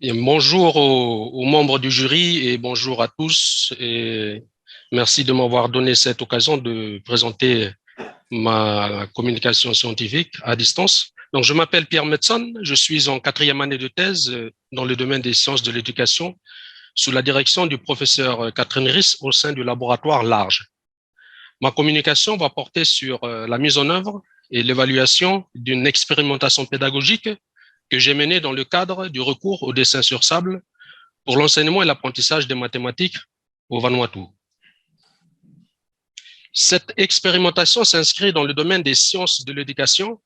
Et bonjour aux membres du jury et bonjour à tous. Et merci de m'avoir donné cette occasion de présenter ma communication scientifique à distance. Donc, je m'appelle Pierre Metzon, je suis en quatrième année de thèse dans le domaine des sciences de l'éducation sous la direction du professeur Catherine Riss au sein du laboratoire Large. Ma communication va porter sur la mise en œuvre et l'évaluation d'une expérimentation pédagogique que j'ai menée dans le cadre du recours au dessin sur sable pour l'enseignement et l'apprentissage des mathématiques au Vanuatu. Cette expérimentation s'inscrit dans le domaine des sciences de l'éducation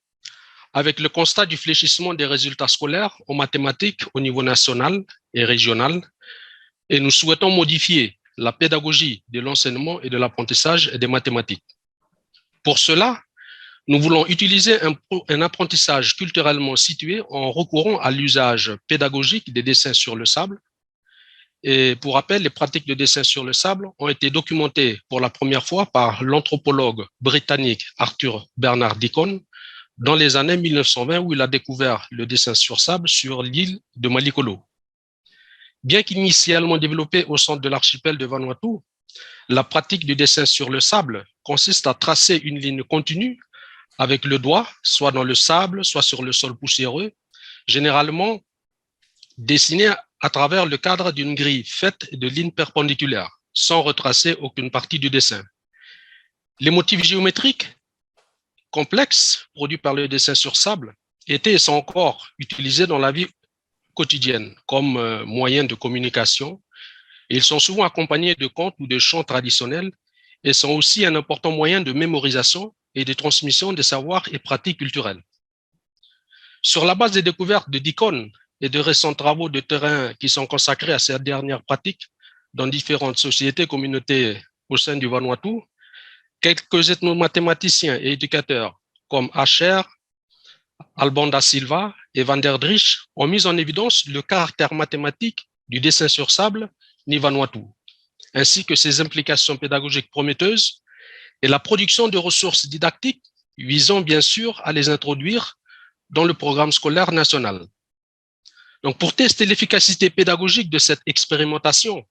avec le constat du fléchissement des résultats scolaires en mathématiques au niveau national et régional, et nous souhaitons modifier la pédagogie de l'enseignement et de l'apprentissage des mathématiques. Pour cela, nous voulons utiliser un apprentissage culturellement situé en recourant à l'usage pédagogique des dessins sur le sable. Et pour rappel, les pratiques de dessin sur le sable ont été documentées pour la première fois par l'anthropologue britannique Arthur Bernard Deacon dans les années 1920, où il a découvert le dessin sur sable sur l'île de Malikolo. Bien qu'initialement développée au centre de l'archipel de Vanuatu, la pratique du dessin sur le sable consiste à tracer une ligne continue avec le doigt, soit dans le sable, soit sur le sol poussiéreux, généralement dessinée à travers le cadre d'une grille faite de lignes perpendiculaires, sans retracer aucune partie du dessin. Les motifs géométriques complexes produits par le dessin sur sable étaient et sont encore utilisés dans la vie quotidienne comme moyen de communication. Ils sont souvent accompagnés de contes ou de chants traditionnels et sont aussi un important moyen de mémorisation et de transmission des savoirs et pratiques culturelles. Sur la base des découvertes de Deacon et de récents travaux de terrain qui sont consacrés à cette dernière pratique dans différentes sociétés et communautés au sein du Vanuatu, quelques ethnomathématiciens et éducateurs comme Asher, Alban da Silva et Van der Drich ont mis en évidence le caractère mathématique du dessin sur sable ni Vanuatu, ainsi que ses implications pédagogiques prometteuses et la production de ressources didactiques visant bien sûr à les introduire dans le programme scolaire national. Donc, pour tester l'efficacité pédagogique de cette expérimentation,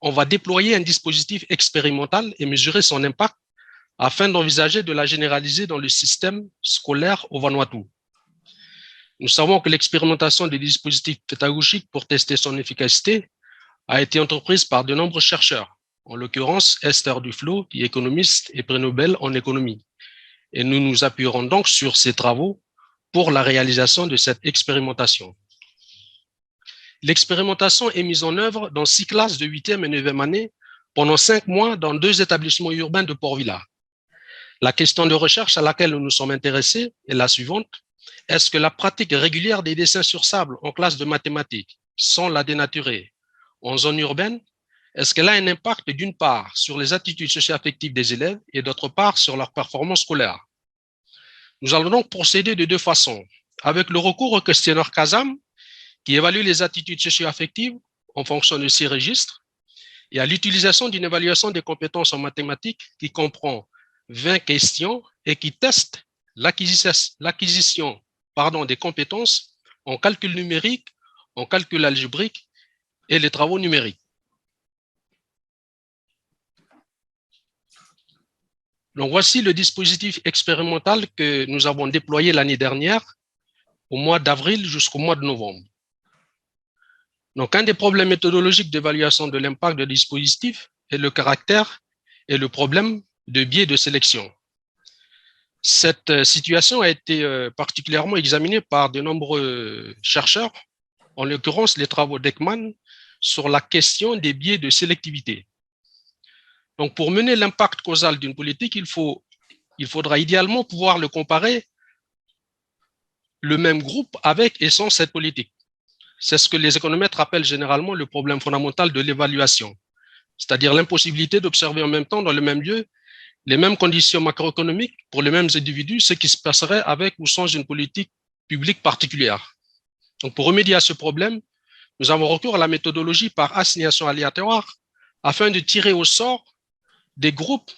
on va déployer un dispositif expérimental et mesurer son impact afin d'envisager de la généraliser dans le système scolaire au Vanuatu. Nous savons que l'expérimentation des dispositifs pédagogiques pour tester son efficacité a été entreprise par de nombreux chercheurs, en l'occurrence Esther Duflo, qui est économiste et prix Nobel en économie. Et nous nous appuierons donc sur ces travaux pour la réalisation de cette expérimentation. L'expérimentation est mise en œuvre dans 6 classes de 8e et 9e année pendant 5 mois dans 2 établissements urbains de Port-Vila. La question de recherche à laquelle nous nous sommes intéressés est la suivante. Est-ce que la pratique régulière des dessins sur sable en classe de mathématiques, sans la dénaturer, en zone urbaine, est-ce qu'elle a un impact d'une part sur les attitudes socio-affectives des élèves et d'autre part sur leur performance scolaire? Nous allons donc procéder de 2 façons. Avec le recours au questionnaire CASAM, qui évalue les attitudes socio-affectives en fonction de 6 registres, et à l'utilisation d'une évaluation des compétences en mathématiques qui comprend 20 questions et qui teste l'acquisition des compétences en calcul numérique, en calcul algébrique et les travaux numériques. Donc voici le dispositif expérimental que nous avons déployé l'année dernière, au mois d'avril jusqu'au mois de novembre. Donc un des problèmes méthodologiques d'évaluation de l'impact du dispositif est le caractère et le problème de biais de sélection. Cette situation a été particulièrement examinée par de nombreux chercheurs, en l'occurrence les travaux d'Ekman, sur la question des biais de sélectivité. Donc, pour mener l'impact causal d'une politique, il faudra idéalement pouvoir le comparer le même groupe avec et sans cette politique. C'est ce que les économètres appellent généralement le problème fondamental de l'évaluation, c'est-à-dire l'impossibilité d'observer en même temps dans le même lieu les mêmes conditions macroéconomiques pour les mêmes individus, ce qui se passerait avec ou sans une politique publique particulière. Donc, pour remédier à ce problème, nous avons recours à la méthodologie par assignation aléatoire afin de tirer au sort des groupes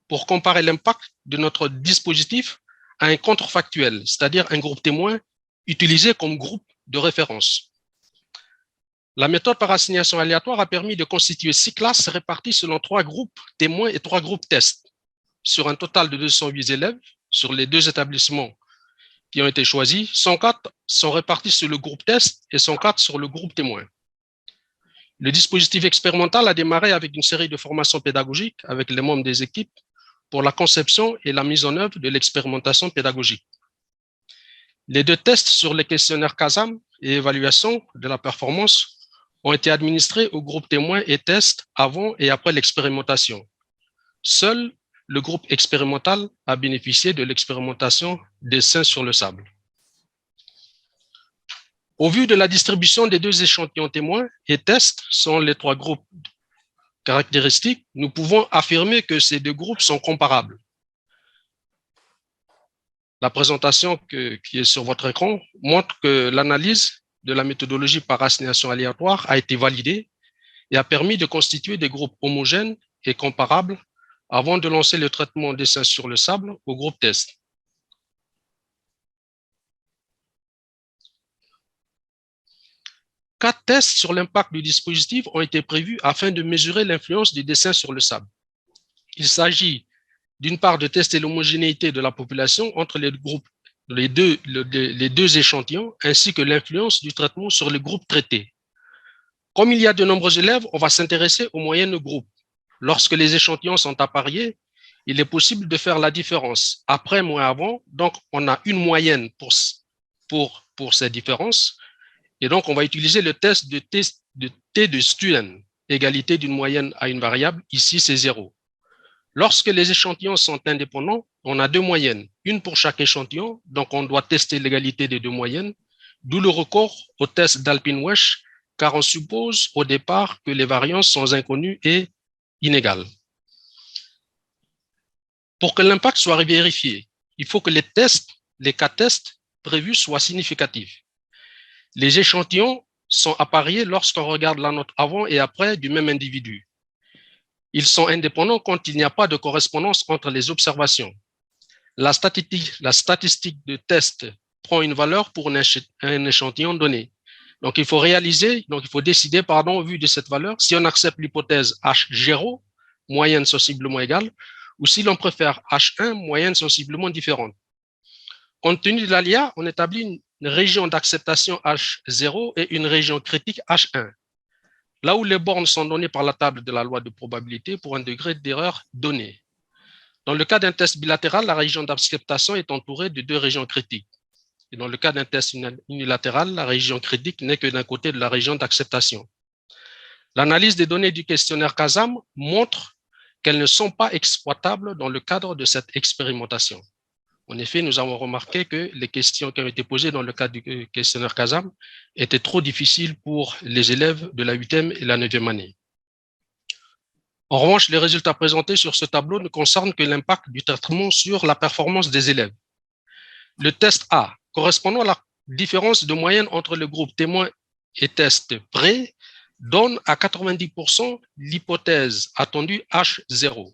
pour comparer l'impact de notre dispositif à un contrefactuel, c'est-à-dire un groupe témoin utilisé comme groupe de référence. La méthode par assignation aléatoire a permis de constituer 6 classes réparties selon 3 groupes témoins et 3 groupes tests, sur un total de 208 élèves sur les 2 établissements qui ont été choisis. 104 sont répartis sur le groupe test et 104 sur le groupe témoin. Le dispositif expérimental a démarré avec une série de formations pédagogiques avec les membres des équipes pour la conception et la mise en œuvre de l'expérimentation pédagogique. Les 2 tests sur les questionnaires CASAM et évaluation de la performance ont été administrés au groupe témoin et test avant et après l'expérimentation. Seul le groupe expérimental a bénéficié de l'expérimentation dessin sur le sable. Au vu de la distribution des 2 échantillons témoins et tests selon les 3 groupes caractéristiques, nous pouvons affirmer que ces 2 groupes sont comparables. La présentation qui est sur votre écran montre que l'analyse de la méthodologie par assignation aléatoire a été validée et a permis de constituer des groupes homogènes et comparables avant de lancer le traitement dessin sur le sable au groupe test. Quatre tests sur l'impact du dispositif ont été prévus afin de mesurer l'influence du dessin sur le sable. Il s'agit d'une part de tester l'homogénéité de la population entre les groupes, les deux échantillons, ainsi que l'influence du traitement sur les groupes traités. Comme il y a de nombreux élèves, on va s'intéresser aux moyennes groupes. Lorsque les échantillons sont appariés, il est possible de faire la différence après moins avant. Donc, on a une moyenne pour ces différences. Et donc, on va utiliser le test de T de Stuen, égalité d'une moyenne à une variable. Ici, c'est 0. Lorsque les échantillons sont indépendants, on a 2 moyennes, une pour chaque échantillon. Donc, on doit tester l'égalité des 2 moyennes, d'où le recours au test d'Alpin-Wesch, car on suppose au départ que les variances sont inconnues et inégales. Pour que l'impact soit vérifié, il faut que les cas tests prévus soient significatifs. Les échantillons sont appariés lorsqu'on regarde la note avant et après du même individu. Ils sont indépendants quand il n'y a pas de correspondance entre les observations. La statistique de test prend une valeur pour un échantillon donné. Donc, il faut décider, au vu de cette valeur, si on accepte l'hypothèse H0, moyenne sensiblement égale, ou si l'on préfère H1, moyenne sensiblement différente. Compte tenu de l'ALIA, on établit une région d'acceptation H0 et une région critique H1. Là où les bornes sont données par la table de la loi de probabilité pour un degré d'erreur donné. Dans le cas d'un test bilatéral, la région d'acceptation est entourée de 2 régions critiques. Et dans le cas d'un test unilatéral, la région critique n'est que d'un côté de la région d'acceptation. L'analyse des données du questionnaire CASAM montre qu'elles ne sont pas exploitables dans le cadre de cette expérimentation. En effet, nous avons remarqué que les questions qui ont été posées dans le cadre du questionnaire CASAM étaient trop difficiles pour les élèves de la 8e et la 9e année. En revanche, les résultats présentés sur ce tableau ne concernent que l'impact du traitement sur la performance des élèves. Le test A, correspondant à la différence de moyenne entre le groupe témoin et test pré, donne à 90% l'hypothèse attendue H0.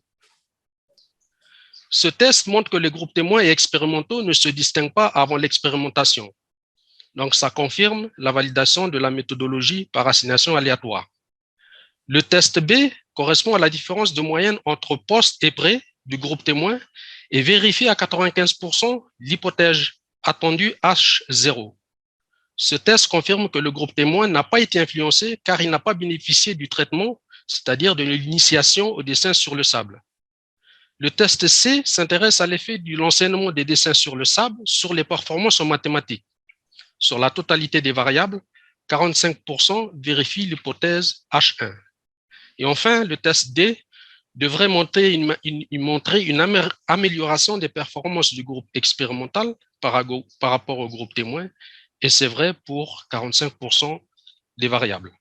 Ce test montre que les groupes témoins et expérimentaux ne se distinguent pas avant l'expérimentation. Donc, ça confirme la validation de la méthodologie par assignation aléatoire. Le test B correspond à la différence de moyenne entre post et pré du groupe témoin et vérifie à 95% l'hypothèse attendue H0. Ce test confirme que le groupe témoin n'a pas été influencé car il n'a pas bénéficié du traitement, c'est-à-dire de l'initiation au dessin sur le sable. Le test C s'intéresse à l'effet de l'enseignement des dessins sur le sable sur les performances en mathématiques. Sur la totalité des variables, 45% vérifient l'hypothèse H1. Et enfin, le test D devrait montrer une amélioration des performances du groupe expérimental par rapport au groupe témoin, et c'est vrai pour 45% des variables.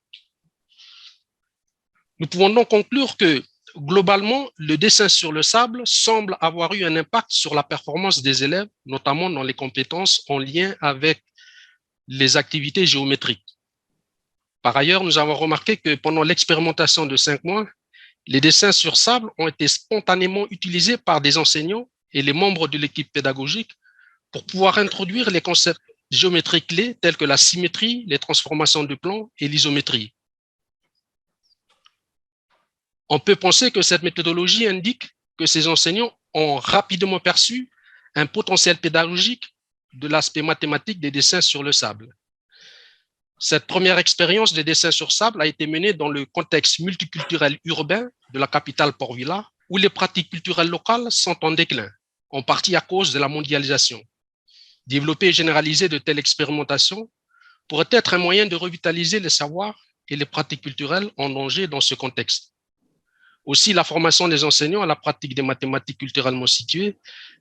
Nous pouvons donc conclure que globalement, le dessin sur le sable semble avoir eu un impact sur la performance des élèves, notamment dans les compétences en lien avec les activités géométriques. Par ailleurs, nous avons remarqué que pendant l'expérimentation de 5 mois, les dessins sur sable ont été spontanément utilisés par des enseignants et les membres de l'équipe pédagogique pour pouvoir introduire les concepts géométries clés telles que la symétrie, les transformations de plan et l'isométrie. On peut penser que cette méthodologie indique que ces enseignants ont rapidement perçu un potentiel pédagogique de l'aspect mathématique des dessins sur le sable. Cette première expérience des dessins sur sable a été menée dans le contexte multiculturel urbain de la capitale Port-Vila, où les pratiques culturelles locales sont en déclin, en partie à cause de la mondialisation. Développer et généraliser de telles expérimentations pourrait être un moyen de revitaliser les savoirs et les pratiques culturelles en danger dans ce contexte. Aussi, la formation des enseignants à la pratique des mathématiques culturellement situées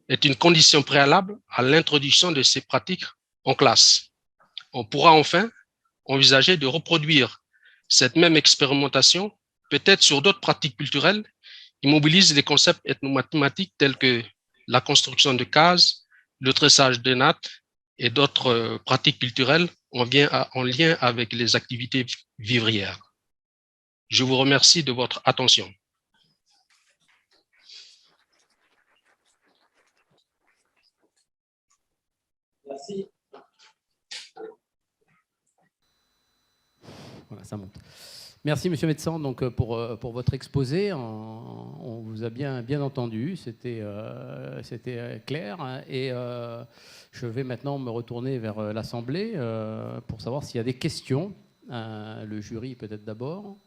est une condition préalable à l'introduction de ces pratiques en classe. On pourra enfin envisager de reproduire cette même expérimentation, peut-être sur d'autres pratiques culturelles qui mobilisent des concepts ethnomathématiques tels que la construction de cases, le tressage de nattes et d'autres pratiques culturelles en lien avec les activités vivrières. Je vous remercie de votre attention. Merci. Voilà, ça monte. Merci, Monsieur Médecin, donc, pour votre exposé. On vous a bien entendu, c'était clair. Et je vais maintenant me retourner vers l'Assemblée pour savoir s'il y a des questions. Le jury, peut-être d'abord.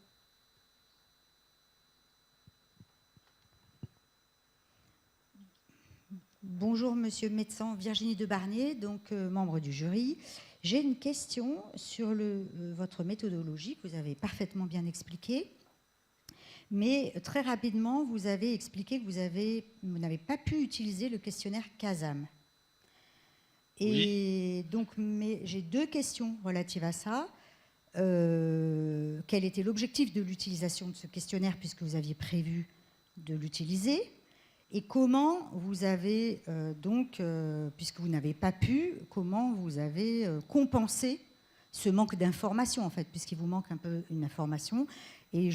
Bonjour, Monsieur le médecin, Virginie de Barnier, donc membre du jury. J'ai une question sur votre méthodologie que vous avez parfaitement bien expliquée. Mais très rapidement, vous avez expliqué que vous n'avez pas pu utiliser le questionnaire CASAM. Et donc, j'ai deux questions relatives à ça. Quel était l'objectif de l'utilisation de ce questionnaire puisque vous aviez prévu de l'utiliser? Et comment vous avez, puisque vous n'avez pas pu, comment vous avez compensé ce manque d'information, en fait, puisqu'il vous manque un peu une information. Et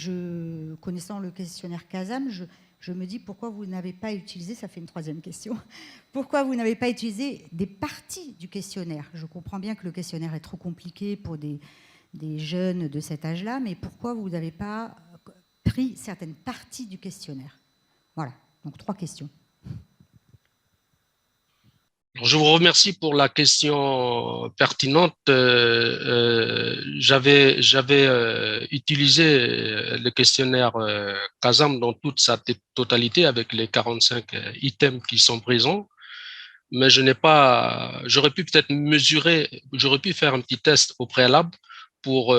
connaissant le questionnaire CASAM, je me dis pourquoi vous n'avez pas utilisé, ça fait une troisième question, pourquoi vous n'avez pas utilisé des parties du questionnaire? Je comprends bien que le questionnaire est trop compliqué pour des jeunes de cet âge-là, mais pourquoi vous n'avez pas pris certaines parties du questionnaire? Voilà. Donc, trois questions. Je vous remercie pour la question pertinente. J'avais utilisé le questionnaire CASAM dans toute sa totalité avec les 45 items qui sont présents, mais j'aurais pu peut-être mesurer, j'aurais pu faire un petit test au préalable pour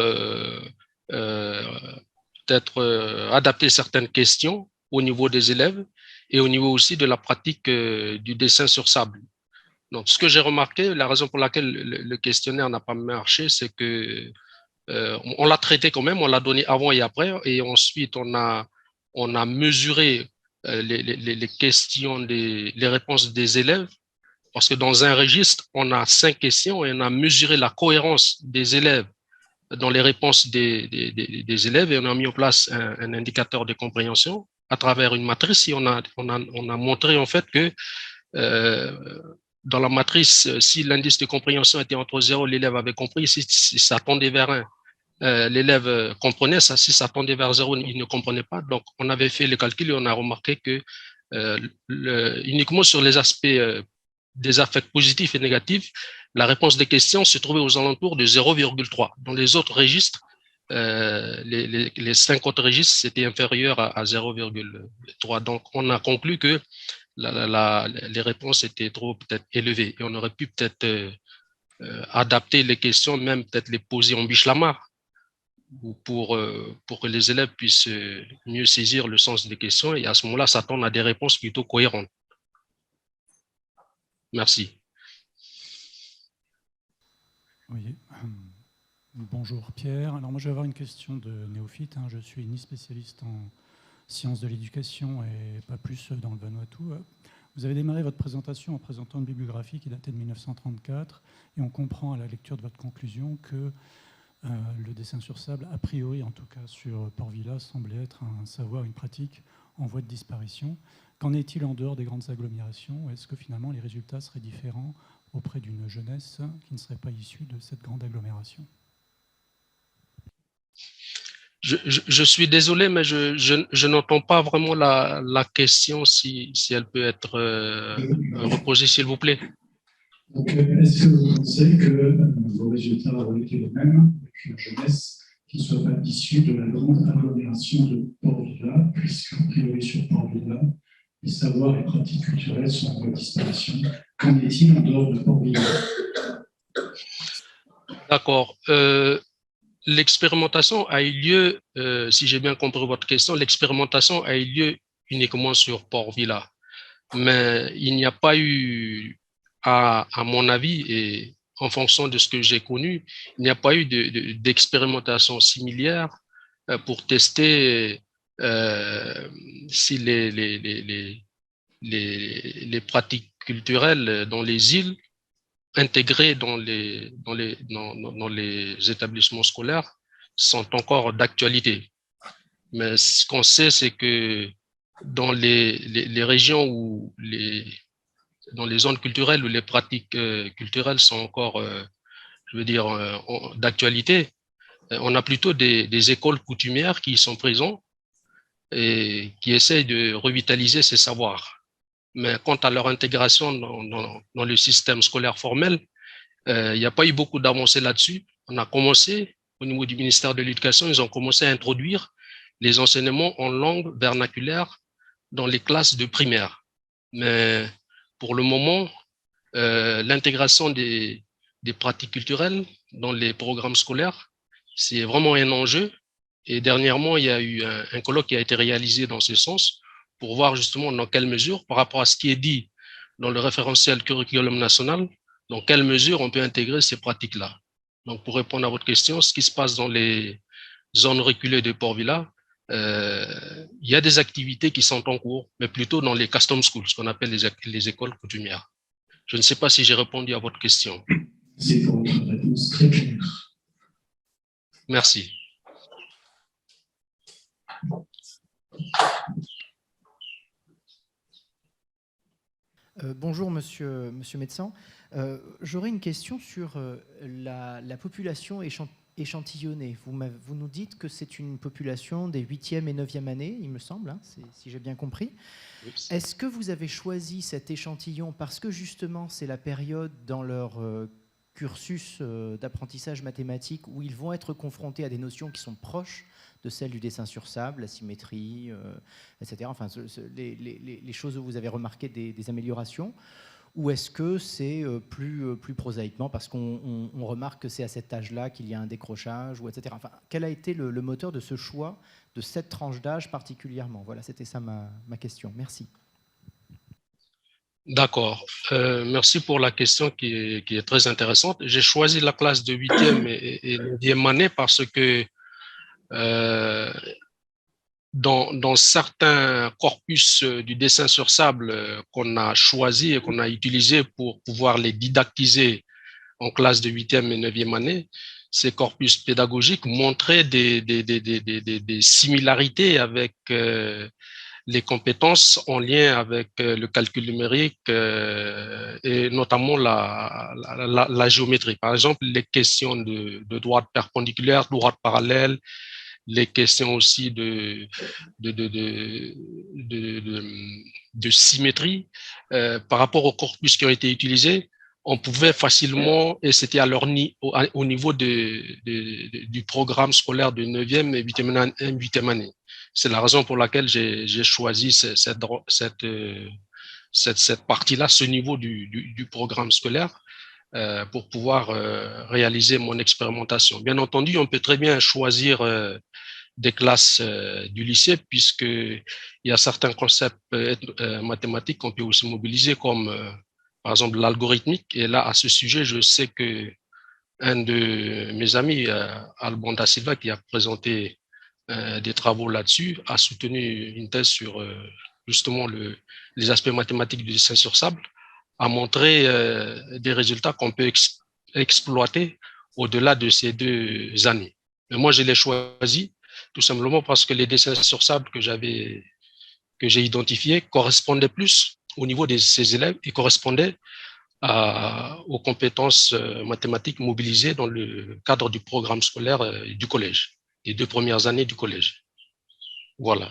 peut-être adapter certaines questions au niveau des élèves et au niveau aussi de la pratique du dessin sur sable. Donc, ce que j'ai remarqué, la raison pour laquelle le questionnaire n'a pas marché, c'est que on l'a traité quand même, on l'a donné avant et après, et ensuite on a mesuré les questions, les réponses des élèves, parce que dans un registre, on a 5 questions et on a mesuré la cohérence des élèves dans les réponses des élèves et on a mis en place un indicateur de compréhension à travers une matrice et on a montré en fait que dans la matrice, si l'indice de compréhension était entre 0, l'élève avait compris, si ça tendait vers 1, l'élève comprenait ça, si ça tendait vers 0, il ne comprenait pas. Donc, on avait fait le calcul et on a remarqué que uniquement sur les aspects des affects positifs et négatifs, la réponse des questions se trouvait aux alentours de 0,3. Dans les autres registres, les 5 autres registres, c'était inférieur à 0,3. Donc, on a conclu que les réponses étaient trop peut-être élevées et on aurait pu peut-être adapter les questions, même peut-être les poser en biche-la-mare pour que les élèves puissent mieux saisir le sens des questions et à ce moment-là s'attendre à des réponses plutôt cohérentes. Merci. Oui. Bonjour Pierre. Alors moi je vais avoir une question de néophyte. Je suis ni spécialiste en sciences de l'éducation et pas plus dans le Vanuatu. Vous avez démarré votre présentation en présentant une bibliographie qui datait de 1934 et on comprend à la lecture de votre conclusion que le dessin sur sable, a priori en tout cas sur Port-Vila, semblait être un savoir, une pratique en voie de disparition. Qu'en est-il en dehors des grandes agglomérations? Est-ce que finalement les résultats seraient différents auprès d'une jeunesse qui ne serait pas issue de cette grande agglomération. Je suis désolé, mais je n'entends pas vraiment la question, si elle peut être reposée, s'il vous plaît. Donc, est-ce que vous pensez que vos résultats auraient été les mêmes avec une jeunesse qui ne soit pas issue de la grande agglomération de Port-Vila, puisqu'en priori sur Port-Vila, les savoirs et pratiques culturelles sont en voie de disparition. Qu'en est-il en dehors de Port-Vila? D'accord. L'expérimentation a eu lieu, si j'ai bien compris votre question, l'expérimentation a eu lieu uniquement sur Port-Vila. Mais il n'y a pas eu, à mon avis, et en fonction de ce que j'ai connu, il n'y a pas eu d'expérimentation similaire pour tester si les pratiques culturelles dans les îles intégrées dans les établissements scolaires sont encore d'actualité. Mais ce qu'on sait, c'est que dans les régions où dans les zones culturelles où les pratiques culturelles sont encore, je veux dire, d'actualité, on a plutôt des écoles coutumières qui sont présentes et qui essayent de revitaliser ces savoirs. Mais quant à leur intégration dans le système scolaire formel, il n'y a pas eu beaucoup d'avancées là-dessus. On a commencé, au niveau du ministère de l'Éducation, ils ont commencé à introduire les enseignements en langue vernaculaire dans les classes de primaire. Mais pour le moment, l'intégration des pratiques culturelles dans les programmes scolaires, c'est vraiment un enjeu. Et dernièrement, il y a eu un colloque qui a été réalisé dans ce sens pour voir justement dans quelle mesure, par rapport à ce qui est dit dans le référentiel curriculum national, dans quelle mesure on peut intégrer ces pratiques-là. Donc, pour répondre à votre question, ce qui se passe dans les zones reculées de Port-Vila, il y a des activités qui sont en cours, mais plutôt dans les custom schools, ce qu'on appelle les écoles coutumières. Je ne sais pas si j'ai répondu à votre question. C'est pour votre réponse très claire. Merci. Bonjour, monsieur Médecin. J'aurais une question sur la population échantillonnée. Vous nous dites que c'est une population des 8e et 9e années, il me semble, hein, si j'ai bien compris. Oups. Est-ce que vous avez choisi cet échantillon parce que justement c'est la période dans leur cursus d'apprentissage mathématique où ils vont être confrontés à des notions qui sont proches de celles du dessin sur sable, la symétrie, etc. Enfin, les choses où vous avez remarqué des améliorations, ou est-ce que c'est plus prosaïquement parce qu'on remarque que c'est à cet âge-là qu'il y a un décrochage, ou etc. Enfin, quel a été le moteur de ce choix de cette tranche d'âge particulièrement? Voilà, c'était ça ma question. Merci. D'accord. Merci pour la question qui est très intéressante. J'ai choisi la classe de 8e et 9e année parce que dans certains corpus du dessin sur sable qu'on a choisi et qu'on a utilisé pour pouvoir les didactiser en classe de 8e et 9e année, ces corpus pédagogiques montraient des similarités avec les compétences en lien avec le calcul numérique et notamment la géométrie. Par exemple, les questions de droite perpendiculaire, droite parallèle, les questions aussi de symétrie par rapport aux corpus qui ont été utilisés, on pouvait facilement, et c'était à leur au niveau du programme scolaire de 9e et 8e année. C'est la raison pour laquelle j'ai choisi cette partie-là, ce niveau du programme scolaire, pour pouvoir réaliser mon expérimentation. Bien entendu, on peut très bien choisir des classes du lycée, puisqu'il y a certains concepts mathématiques qu'on peut aussi mobiliser, comme par exemple l'algorithmique. Et là, à ce sujet, je sais que un de mes amis, Alban da Silva, qui a présenté des travaux là-dessus, a soutenu une thèse sur justement les aspects mathématiques du dessin sur sable, a montré des résultats qu'on peut exploiter au-delà de ces 2 années. Mais moi, je l'ai choisi tout simplement parce que les dessins sur sable que j'ai identifiés correspondaient plus au niveau de ces élèves et correspondaient aux compétences mathématiques mobilisées dans le cadre du programme scolaire du collège, les 2 premières années du collège. Voilà.